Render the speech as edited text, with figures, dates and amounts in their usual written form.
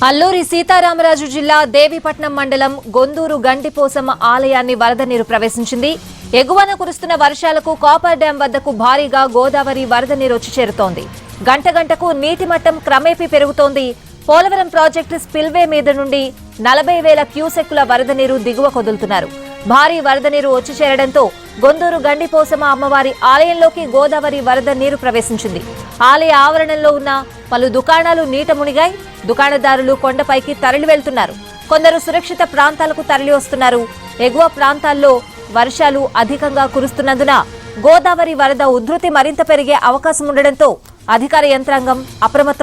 అల్లూరి సీతారామరాజు జిల్లా దేవీపట్నం మండలం గొందూరు గండిపోసమ్మ ఆలయాన్ని వరద నీరు ప్రవేశించింది. ఎగువన కురుస్తున్న వర్షాలకు కాపర్ డ్యాం వద్దకు భారీగా గోదావరి వరద నీరు వచ్చి చేరుతోంది. గంట గంటకు నీటి మట్టం క్రమేపీ పెరుగుతోంది. పోలవరం ప్రాజెక్టు స్పిల్వే మీద నుండి 40,000 క్యూసెక్కుల వరద నీరు దిగువ కొదులుతున్నారు. భారీ వరద నీరు వచ్చి చేరడంతో గొందూరు గండిపోసమ్మ అమ్మవారి ఆలయంలోకి గోదావరి వరద నీరు ప్రవేశించింది. ఆలయ ఆవరణంలో ఉన్న పలు దుకాణాలు నీట మునిగాయి. దుకాణదారులు కొండపైకి తరలి వెళ్తున్నారు. కొందరు సురక్షిత ప్రాంతాలకు తరలి వస్తున్నారు. ఎగువ ప్రాంతాల్లో వర్షాలు అధికంగా కురుస్తున్నందున గోదావరి వరద ఉధృతి మరింత పెరిగే అవకాశం ఉండడంతో అధికార యంత్రాంగం అప్రమత్తం.